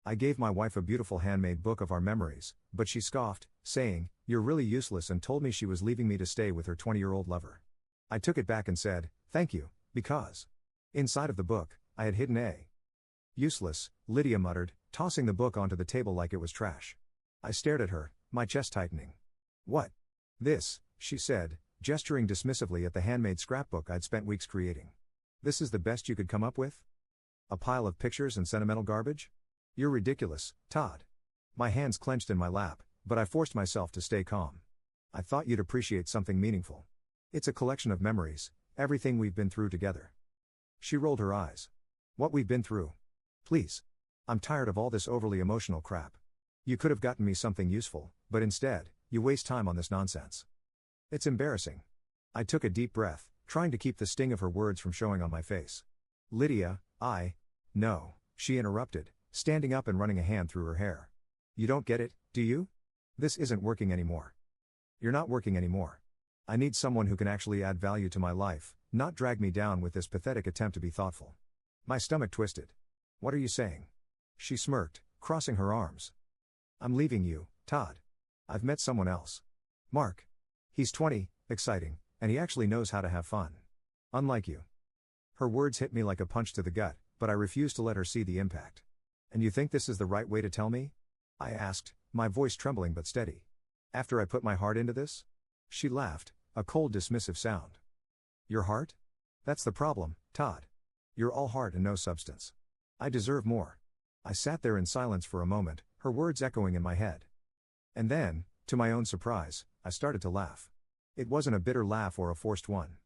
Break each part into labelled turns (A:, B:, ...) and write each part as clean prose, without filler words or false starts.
A: I gave my wife a beautiful handmade book of our memories, but she scoffed, saying, "You're really useless," and told me she was leaving me to stay with her 20-year-old lover. I took it back and said, "Thank you, because..." Inside of the book, I had hidden a "Useless," Lydia muttered, tossing the book onto the table like it was trash. I stared at her, my chest tightening. "What?" "This," she said, gesturing dismissively at the handmade scrapbook I'd spent weeks creating. "This is the best you could come up with? A pile of pictures and sentimental garbage? You're ridiculous, Todd." My hands clenched in my lap, but I forced myself to stay calm. "I thought you'd appreciate something meaningful. It's a collection of memories, everything we've been through together." She rolled her eyes. "What we've been through? Please. I'm tired of all this overly emotional crap. You could have gotten me something useful, but instead, you waste time on this nonsense." "It's embarrassing." I took a deep breath, trying to keep the sting of her words from showing on my face. "Lydia, No," she interrupted, standing up and running a hand through her hair. "You don't get it, do you? This isn't working anymore. You're not working anymore. I need someone who can actually add value to my life, not drag me down with this pathetic attempt to be thoughtful." My stomach twisted. "What are you saying?" She smirked, crossing her arms. "I'm leaving you, Todd. I've met someone else. Mark. He's 20, exciting, and he actually knows how to have fun. Unlike you." Her words hit me like a punch to the gut, but I refused to let her see the impact. "And you think this is the right way to tell me?" I asked, my voice trembling but steady. "After I put my heart into this?" She laughed, a cold dismissive sound. "Your heart? That's the problem, Todd. You're all heart and no substance. I deserve more." I sat there in silence for a moment, her words echoing in my head. And then, to my own surprise, I started to laugh. It wasn't a bitter laugh or a forced one.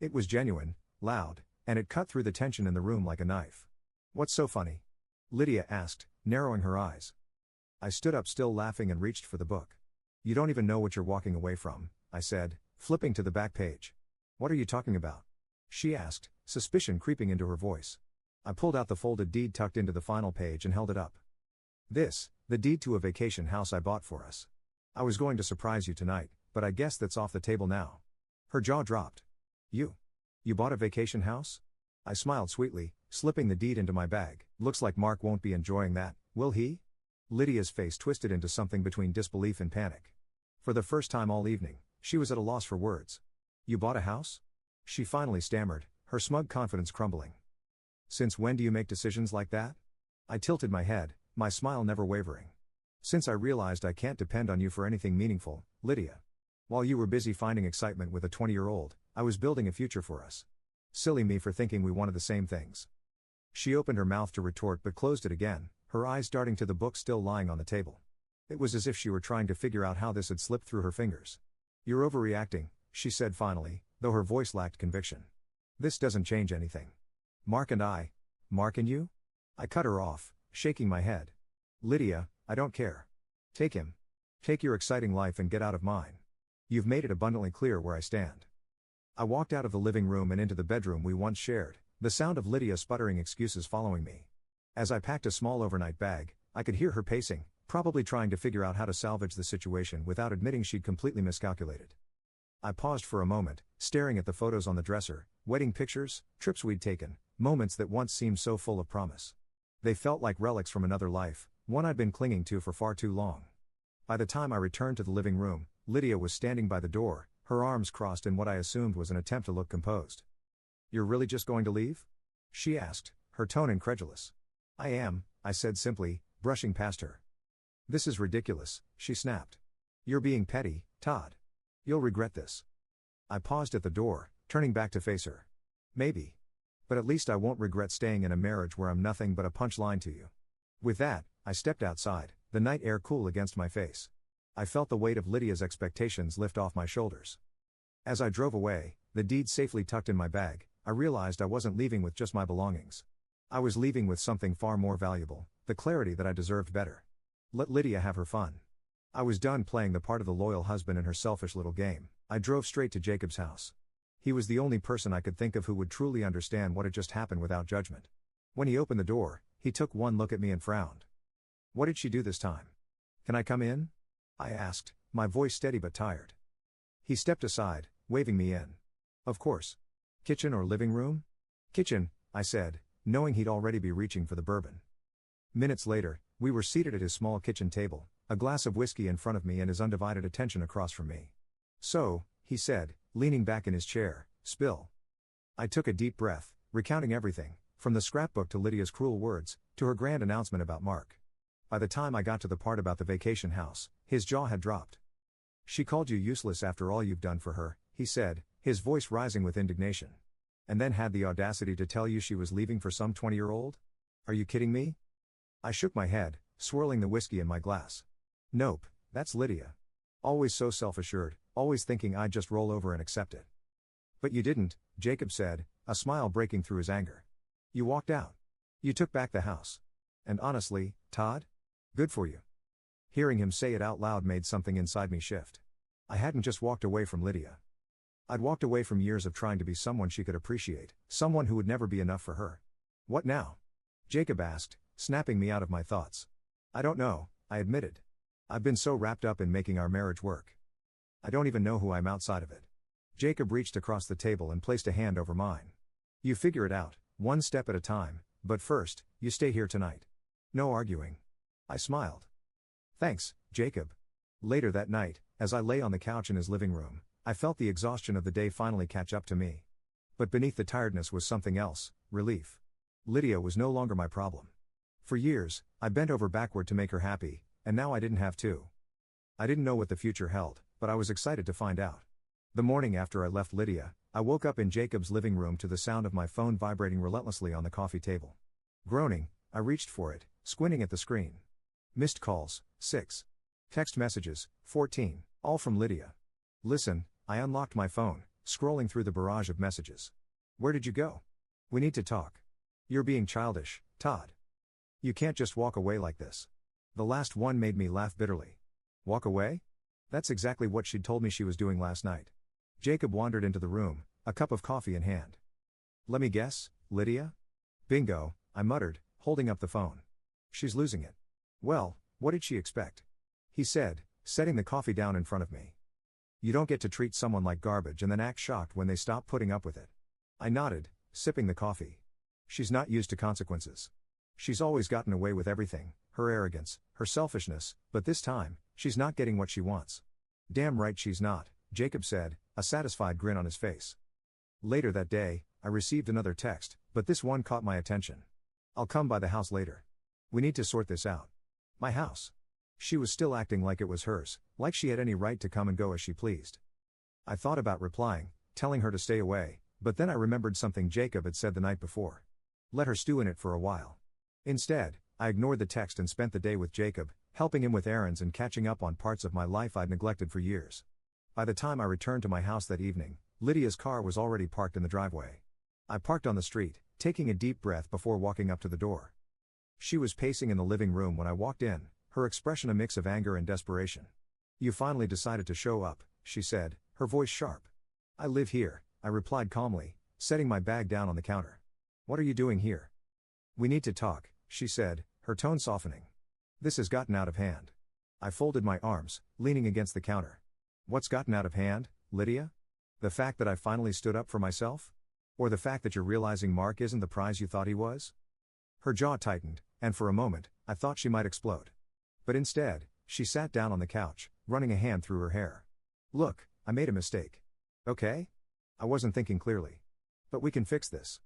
A: It was genuine, loud, and it cut through the tension in the room like a knife. "What's so funny?" Lydia asked, narrowing her eyes. I stood up still laughing and reached for the book. "You don't even know what you're walking away from," I said, flipping to the back page. "What are you talking about?" she asked, suspicion creeping into her voice. I pulled out the folded deed tucked into the final page and held it up. "This, the deed to a vacation house I bought for us. I was going to surprise you tonight, but I guess that's off the table now." Her jaw dropped. You bought a vacation house?" I smiled sweetly, slipping the deed into my bag. "Looks like Mark won't be enjoying that, will he?" Lydia's face twisted into something between disbelief and panic. For the first time all evening, she was at a loss for words. "You bought a house?" she finally stammered, her smug confidence crumbling. "Since when do you make decisions like that?" I tilted my head, my smile never wavering. "Since I realized I can't depend on you for anything meaningful, Lydia. While you were busy finding excitement with a 20-year-old, I was building a future for us. Silly me for thinking we wanted the same things." She opened her mouth to retort but closed it again, her eyes darting to the book still lying on the table. It was as if she were trying to figure out how this had slipped through her fingers. "You're overreacting," she said finally, though her voice lacked conviction. "This doesn't change anything. Mark and you?" I cut her off, shaking my head. "Lydia, I don't care. Take him. Take your exciting life and get out of mine. You've made it abundantly clear where I stand." I walked out of the living room and into the bedroom we once shared, the sound of Lydia sputtering excuses following me. As I packed a small overnight bag, I could hear her pacing, probably trying to figure out how to salvage the situation without admitting she'd completely miscalculated. I paused for a moment, staring at the photos on the dresser, wedding pictures, trips we'd taken, moments that once seemed so full of promise. They felt like relics from another life, one I'd been clinging to for far too long. By the time I returned to the living room, Lydia was standing by the door, her arms crossed in what I assumed was an attempt to look composed. "You're really just going to leave?" she asked, her tone incredulous. "I am," I said simply, brushing past her. "This is ridiculous," she snapped. "You're being petty, Todd. You'll regret this." I paused at the door, turning back to face her. "Maybe. But at least I won't regret staying in a marriage where I'm nothing but a punchline to you." With that, I stepped outside, the night air cool against my face. I felt the weight of Lydia's expectations lift off my shoulders. As I drove away, the deed safely tucked in my bag, I realized I wasn't leaving with just my belongings. I was leaving with something far more valuable, the clarity that I deserved better. Let Lydia have her fun. I was done playing the part of the loyal husband in her selfish little game. I drove straight to Jacob's house. He was the only person I could think of who would truly understand what had just happened without judgment. When he opened the door, he took one look at me and frowned. "What did she do this time?" "Can I come in?" I asked, my voice steady but tired. He stepped aside, waving me in. "Of course. Kitchen or living room?" "Kitchen," I said, knowing he'd already be reaching for the bourbon. Minutes later, We were seated at his small kitchen table, a glass of whiskey in front of me and his undivided attention across from me. "So," he said, leaning back in his chair, "spill." I took a deep breath, recounting everything, from the scrapbook to Lydia's cruel words, to her grand announcement about Mark. By the time I got to the part about the vacation house, his jaw had dropped. "She called you useless after all you've done for her," he said, his voice rising with indignation. "And then had the audacity to tell you she was leaving for some 20-year-old? Are you kidding me?" I shook my head, swirling the whiskey in my glass. "Nope, that's Lydia. Always so self-assured, always thinking I'd just roll over and accept it." "But you didn't," Jacob said, a smile breaking through his anger. "You walked out. You took back the house. And honestly, Todd? Good for you." Hearing him say it out loud made something inside me shift. I hadn't just walked away from Lydia. I'd walked away from years of trying to be someone she could appreciate, someone who would never be enough for her. "What now?" Jacob asked, snapping me out of my thoughts. "I don't know," I admitted. "I've been so wrapped up in making our marriage work. I don't even know who I'm outside of it." Jacob reached across the table and placed a hand over mine. "You figure it out, one step at a time, but first, you stay here tonight. No arguing." I smiled. "Thanks, Jacob." Later that night, as I lay on the couch in his living room, I felt the exhaustion of the day finally catch up to me. But beneath the tiredness was something else, relief. Lydia was no longer my problem. For years, I bent over backward to make her happy, and now I didn't have to. I didn't know what the future held, but I was excited to find out. The morning after I left Lydia, I woke up in Jacob's living room to the sound of my phone vibrating relentlessly on the coffee table. Groaning, I reached for it, squinting at the screen. Missed calls, 6. Text messages, 14, all from Lydia. "Listen," I unlocked my phone, scrolling through the barrage of messages. "Where did you go? We need to talk. You're being childish, Todd. You can't just walk away like this." The last one made me laugh bitterly. Walk away? That's exactly what she'd told me she was doing last night. Jacob wandered into the room, a cup of coffee in hand. "Let me guess, Lydia?" "Bingo," I muttered, holding up the phone. "She's losing it." "Well, what did she expect?" he said, setting the coffee down in front of me. "You don't get to treat someone like garbage and then act shocked when they stop putting up with it." I nodded, sipping the coffee. "She's not used to consequences. She's always gotten away with everything, her arrogance, her selfishness, but this time, she's not getting what she wants." "Damn right she's not," Jacob said, a satisfied grin on his face. Later that day, I received another text, but this one caught my attention. "I'll come by the house later. We need to sort this out." My house. She was still acting like it was hers, like she had any right to come and go as she pleased. I thought about replying, telling her to stay away, but then I remembered something Jacob had said the night before. Let her stew in it for a while. Instead, I ignored the text and spent the day with Jacob, helping him with errands and catching up on parts of my life I'd neglected for years. By the time I returned to my house that evening, Lydia's car was already parked in the driveway. I parked on the street, taking a deep breath before walking up to the door. She was pacing in the living room when I walked in, her expression a mix of anger and desperation. "You finally decided to show up," she said, her voice sharp. "I live here," I replied calmly, setting my bag down on the counter. "What are you doing here?" "We need to talk," she said, her tone softening. "This has gotten out of hand." I folded my arms, leaning against the counter. "What's gotten out of hand, Lydia? The fact that I finally stood up for myself? Or the fact that you're realizing Mark isn't the prize you thought he was?" Her jaw tightened, and for a moment, I thought she might explode. But instead, she sat down on the couch, running a hand through her hair. "Look, I made a mistake. Okay? I wasn't thinking clearly. But we can fix this."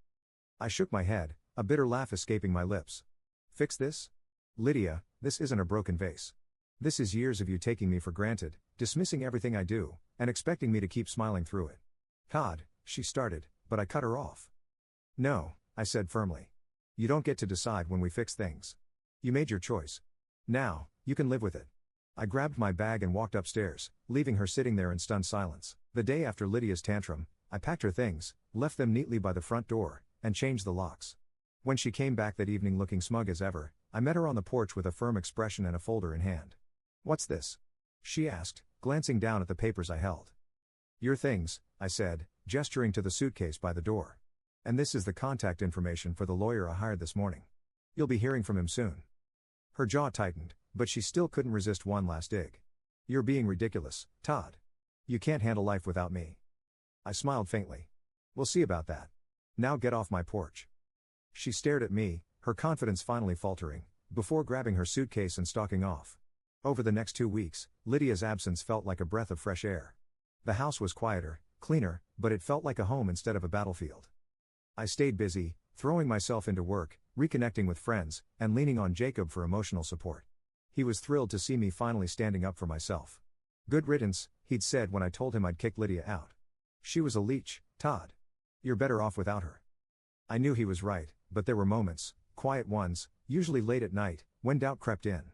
A: I shook my head, a bitter laugh escaping my lips. "Fix this? Lydia, this isn't a broken vase. This is years of you taking me for granted, dismissing everything I do, and expecting me to keep smiling through it." "Todd," she started, but I cut her off. "No," I said firmly. "You don't get to decide when we fix things. You made your choice. Now, you can live with it." I grabbed my bag and walked upstairs, leaving her sitting there in stunned silence. The day after Lydia's tantrum, I packed her things, left them neatly by the front door, and changed the locks. When she came back that evening looking smug as ever, I met her on the porch with a firm expression and a folder in hand. "What's this?" she asked, glancing down at the papers I held. "Your things," I said, gesturing to the suitcase by the door. "And this is the contact information for the lawyer I hired this morning. You'll be hearing from him soon." Her jaw tightened, but she still couldn't resist one last dig. "You're being ridiculous, Todd. You can't handle life without me." I smiled faintly. "We'll see about that. Now get off my porch." She stared at me, her confidence finally faltering, before grabbing her suitcase and stalking off. Over the next 2 weeks, Lydia's absence felt like a breath of fresh air. The house was quieter, cleaner, but it felt like a home instead of a battlefield. I stayed busy, throwing myself into work, reconnecting with friends, and leaning on Jacob for emotional support. He was thrilled to see me finally standing up for myself. "Good riddance," he'd said when I told him I'd kick Lydia out. "She was a leech, Todd. You're better off without her." I knew he was right, but there were moments, quiet ones, usually late at night, when doubt crept in.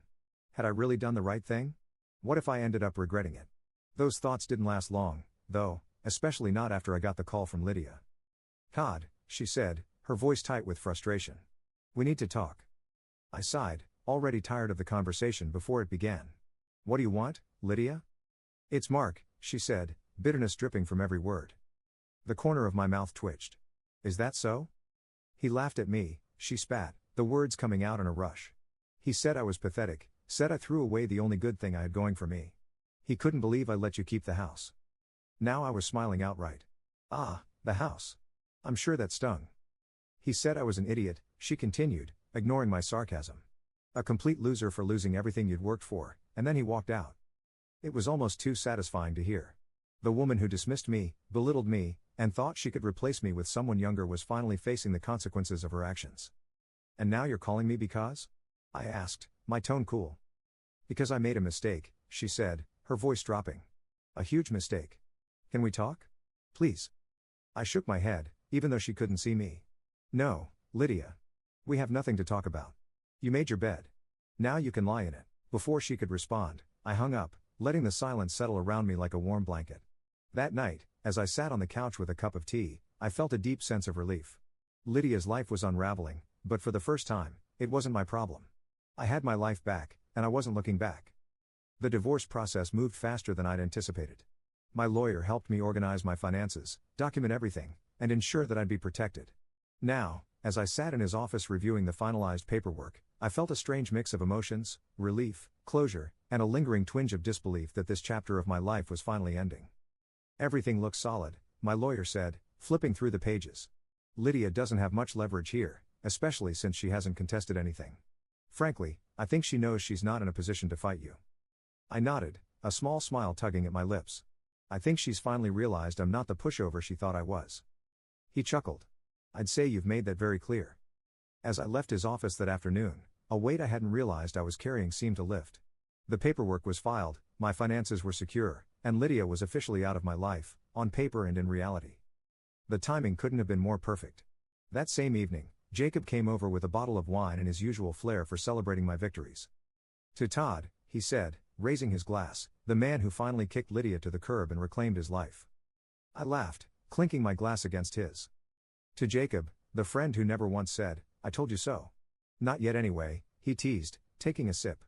A: Had I really done the right thing? What if I ended up regretting it? Those thoughts didn't last long, though, especially not after I got the call from Lydia. "Todd," she said, her voice tight with frustration. "We need to talk." I sighed, already tired of the conversation before it began. "What do you want, Lydia?" "It's Mark," she said, bitterness dripping from every word. The corner of my mouth twitched. "Is that so?" He laughed at me, she spat, the words coming out in a rush. He said I was pathetic, said I threw away the only good thing I had going for me. He couldn't believe I let you keep the house. Now I was smiling outright. "Ah, the house. I'm sure that stung." He said I was an idiot, she continued, ignoring my sarcasm. "A complete loser for losing everything you'd worked for," and then he walked out. It was almost too satisfying to hear. The woman who dismissed me, belittled me, and thought she could replace me with someone younger was finally facing the consequences of her actions. "And now you're calling me because?" I asked, my tone cool. "Because I made a mistake," she said, her voice dropping. "A huge mistake. Can we talk? Please?" I shook my head, even though she couldn't see me. "No, Lydia. We have nothing to talk about. You made your bed. Now you can lie in it." Before she could respond, I hung up, letting the silence settle around me like a warm blanket. That night, as I sat on the couch with a cup of tea, I felt a deep sense of relief. Lydia's life was unraveling, but for the first time, it wasn't my problem. I had my life back, and I wasn't looking back. The divorce process moved faster than I'd anticipated. My lawyer helped me organize my finances, document everything, and ensure that I'd be protected. Now, as I sat in his office reviewing the finalized paperwork, I felt a strange mix of emotions, relief, closure, and a lingering twinge of disbelief that this chapter of my life was finally ending. "Everything looks solid," my lawyer said, flipping through the pages. "Lydia doesn't have much leverage here, especially since she hasn't contested anything. Frankly, I think she knows she's not in a position to fight you." I nodded, a small smile tugging at my lips. "I think she's finally realized I'm not the pushover she thought I was." He chuckled. "I'd say you've made that very clear." As I left his office that afternoon, a weight I hadn't realized I was carrying seemed to lift. The paperwork was filed, my finances were secure, and Lydia was officially out of my life, on paper and in reality. The timing couldn't have been more perfect. That same evening, Jacob came over with a bottle of wine and his usual flair for celebrating my victories. "To Todd," he said, raising his glass, "the man who finally kicked Lydia to the curb and reclaimed his life." I laughed, clinking my glass against his. "To Jacob, the friend who never once said, 'I told you so.'" "Not yet anyway," he teased, taking a sip.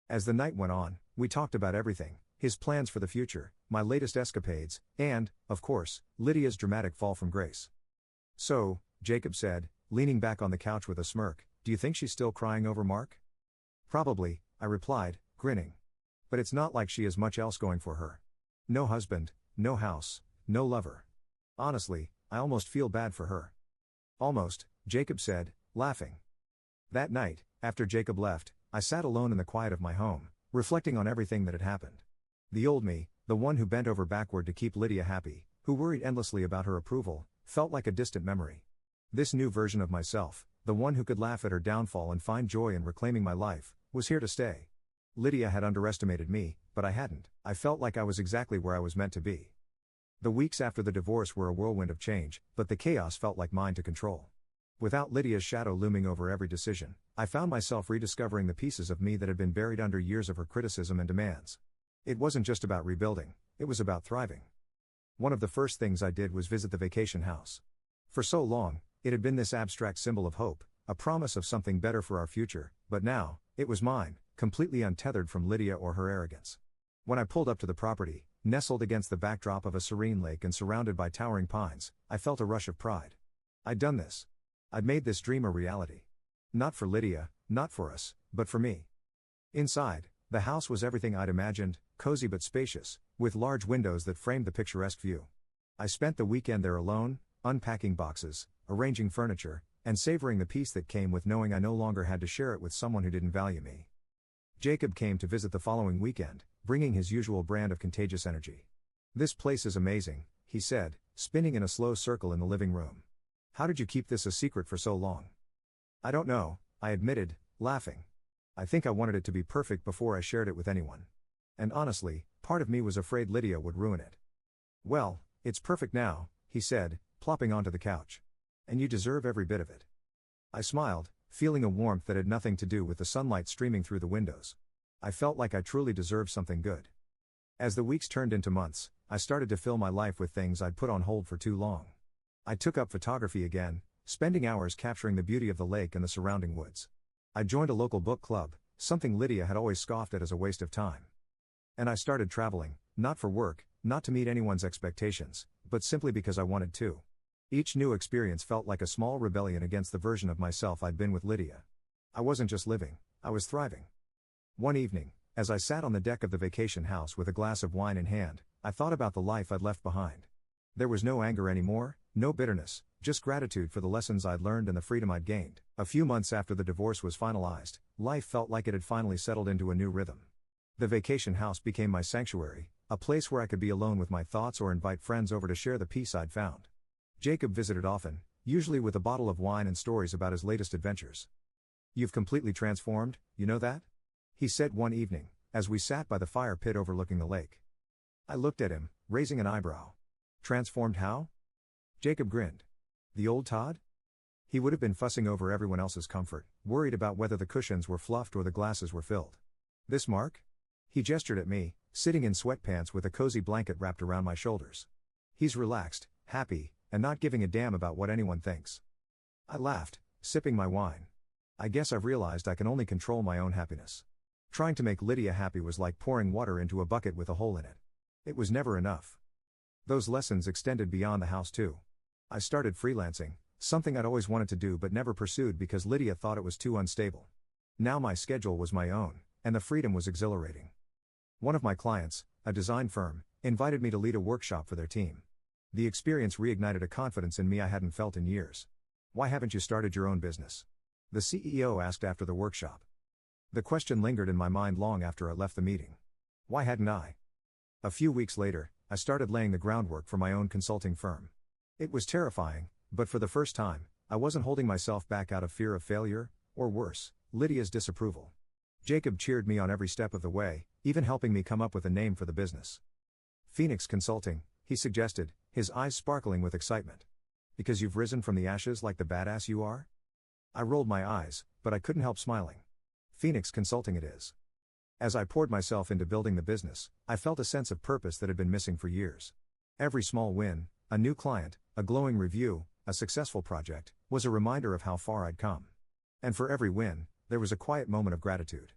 A: As the night went on, we talked about everything, his plans for the future, my latest escapades, and, of course, Lydia's dramatic fall from grace. "So," Jacob said, leaning back on the couch with a smirk, "do you think she's still crying over Mark?" "Probably," I replied, grinning. "But it's not like she has much else going for her. No husband, no house, no lover. Honestly, I almost feel bad for her." "Almost," Jacob said, laughing. That night, after Jacob left, I sat alone in the quiet of my home, reflecting on everything that had happened. The old me, the one who bent over backward to keep Lydia happy, who worried endlessly about her approval, felt like a distant memory. This new version of myself, the one who could laugh at her downfall and find joy in reclaiming my life, was here to stay. Lydia had underestimated me, but I hadn't. I felt like I was exactly where I was meant to be. The weeks after the divorce were a whirlwind of change, but the chaos felt like mine to control. Without Lydia's shadow looming over every decision, I found myself rediscovering the pieces of me that had been buried under years of her criticism and demands. It wasn't just about rebuilding, it was about thriving. One of the first things I did was visit the vacation house. For so long, it had been this abstract symbol of hope, a promise of something better for our future, but now, it was mine, completely untethered from Lydia or her arrogance. When I pulled up to the property, nestled against the backdrop of a serene lake and surrounded by towering pines, I felt a rush of pride. I'd done this. I'd made this dream a reality. Not for Lydia, not for us, but for me. Inside, the house was everything I'd imagined, cozy but spacious, with large windows that framed the picturesque view. I spent the weekend there alone, unpacking boxes, arranging furniture, and savoring the peace that came with knowing I no longer had to share it with someone who didn't value me. Jacob came to visit the following weekend, bringing his usual brand of contagious energy. "This place is amazing," he said, spinning in a slow circle in the living room. "How did you keep this a secret for so long?" "I don't know," I admitted, laughing. "I think I wanted it to be perfect before I shared it with anyone. And honestly, part of me was afraid Lydia would ruin it." "Well, it's perfect now," he said, plopping onto the couch. "And you deserve every bit of it." I smiled, feeling a warmth that had nothing to do with the sunlight streaming through the windows. I felt like I truly deserved something good. As the weeks turned into months, I started to fill my life with things I'd put on hold for too long. I took up photography again, spending hours capturing the beauty of the lake and the surrounding woods. I joined a local book club, something Lydia had always scoffed at as a waste of time. And I started traveling, not for work, not to meet anyone's expectations, but simply because I wanted to. Each new experience felt like a small rebellion against the version of myself I'd been with Lydia. I wasn't just living, I was thriving. One evening, as I sat on the deck of the vacation house with a glass of wine in hand, I thought about the life I'd left behind. There was no anger anymore, no bitterness, just gratitude for the lessons I'd learned and the freedom I'd gained. A few months after the divorce was finalized, life felt like it had finally settled into a new rhythm. The vacation house became my sanctuary, a place where I could be alone with my thoughts or invite friends over to share the peace I'd found. Jacob visited often, usually with a bottle of wine and stories about his latest adventures. "You've completely transformed, you know that?" he said one evening, as we sat by the fire pit overlooking the lake. I looked at him, raising an eyebrow. "Transformed how?" Jacob grinned. "The old Todd? He would have been fussing over everyone else's comfort, worried about whether the cushions were fluffed or the glasses were filled. This Mark?" He gestured at me, sitting in sweatpants with a cozy blanket wrapped around my shoulders. "He's relaxed, happy, and not giving a damn about what anyone thinks." I laughed, sipping my wine. "I guess I've realized I can only control my own happiness. Trying to make Lydia happy was like pouring water into a bucket with a hole in it. It was never enough." Those lessons extended beyond the house too. I started freelancing, something I'd always wanted to do but never pursued because Lydia thought it was too unstable. Now my schedule was my own, and the freedom was exhilarating. One of my clients, a design firm, invited me to lead a workshop for their team. The experience reignited a confidence in me I hadn't felt in years. "Why haven't you started your own business?" the CEO asked after the workshop. The question lingered in my mind long after I left the meeting. Why hadn't I? A few weeks later, I started laying the groundwork for my own consulting firm. It was terrifying, but for the first time, I wasn't holding myself back out of fear of failure, or worse, Lydia's disapproval. Jacob cheered me on every step of the way, even helping me come up with a name for the business. "Phoenix Consulting," he suggested, his eyes sparkling with excitement. "Because you've risen from the ashes like the badass you are?" I rolled my eyes, but I couldn't help smiling. Phoenix Consulting it is. As I poured myself into building the business, I felt a sense of purpose that had been missing for years. Every small win, a new client, a glowing review, a successful project, was a reminder of how far I'd come. And for every win, there was a quiet moment of gratitude.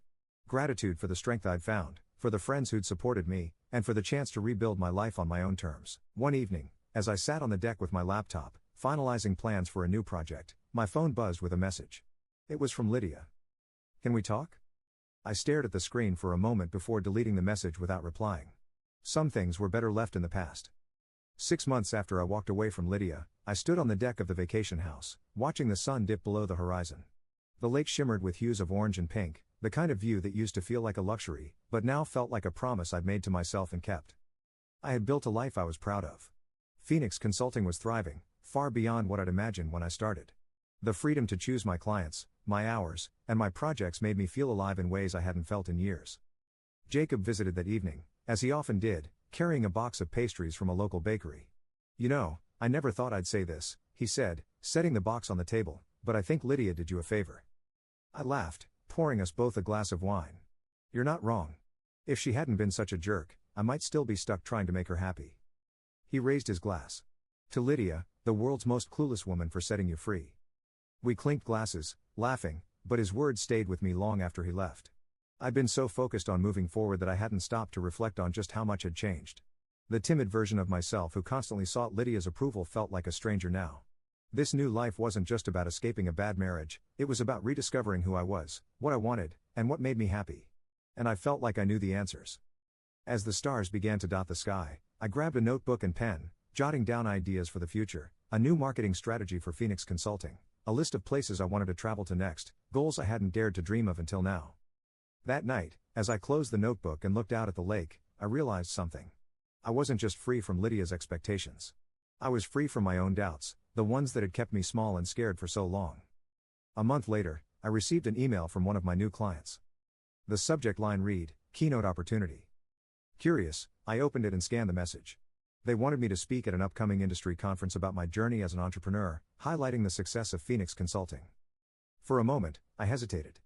A: Gratitude for the strength I'd found, for the friends who'd supported me, and for the chance to rebuild my life on my own terms. One evening, as I sat on the deck with my laptop, finalizing plans for a new project, my phone buzzed with a message. It was from Lydia. "Can we talk?" I stared at the screen for a moment before deleting the message without replying. Some things were better left in the past. 6 months after I walked away from Lydia, I stood on the deck of the vacation house, watching the sun dip below the horizon. The lake shimmered with hues of orange and pink, the kind of view that used to feel like a luxury, but now felt like a promise I'd made to myself and kept. I had built a life I was proud of. Phoenix Consulting was thriving, far beyond what I'd imagined when I started. The freedom to choose my clients, my hours, and my projects made me feel alive in ways I hadn't felt in years. Jacob visited that evening, as he often did, carrying a box of pastries from a local bakery. "You know, I never thought I'd say this," he said, setting the box on the table, "but I think Lydia did you a favor." I laughed, pouring us both a glass of wine. "You're not wrong. If she hadn't been such a jerk, I might still be stuck trying to make her happy." He raised his glass. "To Lydia, the world's most clueless woman for setting you free." We clinked glasses, laughing, but his words stayed with me long after he left. I'd been so focused on moving forward that I hadn't stopped to reflect on just how much had changed. The timid version of myself who constantly sought Lydia's approval felt like a stranger now. This new life wasn't just about escaping a bad marriage, it was about rediscovering who I was, what I wanted, and what made me happy. And I felt like I knew the answers. As the stars began to dot the sky, I grabbed a notebook and pen, jotting down ideas for the future, a new marketing strategy for Phoenix Consulting, a list of places I wanted to travel to next, goals I hadn't dared to dream of until now. That night, as I closed the notebook and looked out at the lake, I realized something. I wasn't just free from Lydia's expectations. I was free from my own doubts, the ones that had kept me small and scared for so long. A month later, I received an email from one of my new clients. The subject line read, "Keynote Opportunity." Curious, I opened it and scanned the message. They wanted me to speak at an upcoming industry conference about my journey as an entrepreneur, highlighting the success of Phoenix Consulting. For a moment, I hesitated.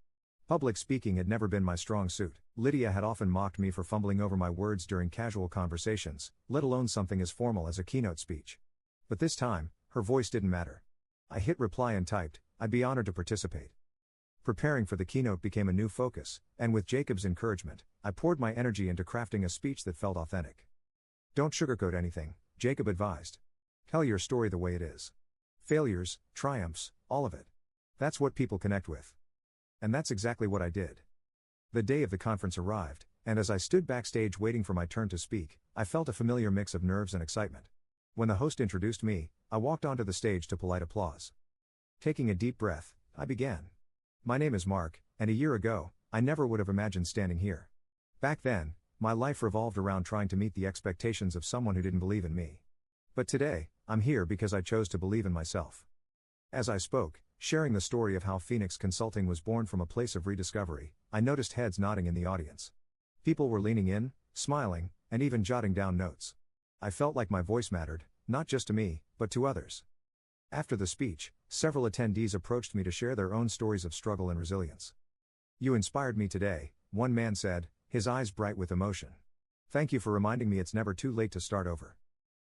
A: Public speaking had never been my strong suit. Lydia had often mocked me for fumbling over my words during casual conversations, let alone something as formal as a keynote speech. But this time, her voice didn't matter. I hit reply and typed, "I'd be honored to participate." Preparing for the keynote became a new focus, and with Jacob's encouragement, I poured my energy into crafting a speech that felt authentic. "Don't sugarcoat anything," Jacob advised. "Tell your story the way it is. Failures, triumphs, all of it. That's what people connect with." And that's exactly what I did. The day of the conference arrived, and as I stood backstage waiting for my turn to speak, I felt a familiar mix of nerves and excitement. When the host introduced me, I walked onto the stage to polite applause. Taking a deep breath, I began. "My name is Mark, and a year ago, I never would have imagined standing here. Back then, my life revolved around trying to meet the expectations of someone who didn't believe in me. But today, I'm here because I chose to believe in myself." As I spoke, sharing the story of how Phoenix Consulting was born from a place of rediscovery, I noticed heads nodding in the audience. People were leaning in, smiling, and even jotting down notes. I felt like my voice mattered, not just to me, but to others. After the speech, several attendees approached me to share their own stories of struggle and resilience. "You inspired me today," one man said, his eyes bright with emotion. "Thank you for reminding me it's never too late to start over."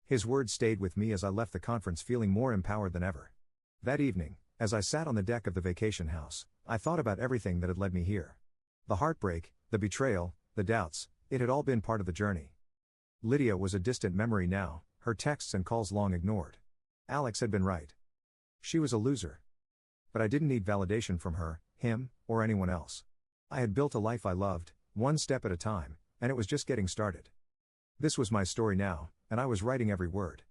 A: His words stayed with me as I left the conference feeling more empowered than ever. That evening, as I sat on the deck of the vacation house, I thought about everything that had led me here. The heartbreak, the betrayal, the doubts, it had all been part of the journey. Lydia was a distant memory now, her texts and calls long ignored. Alex had been right. She was a loser. But I didn't need validation from her, him, or anyone else. I had built a life I loved, one step at a time, and it was just getting started. This was my story now, and I was writing every word.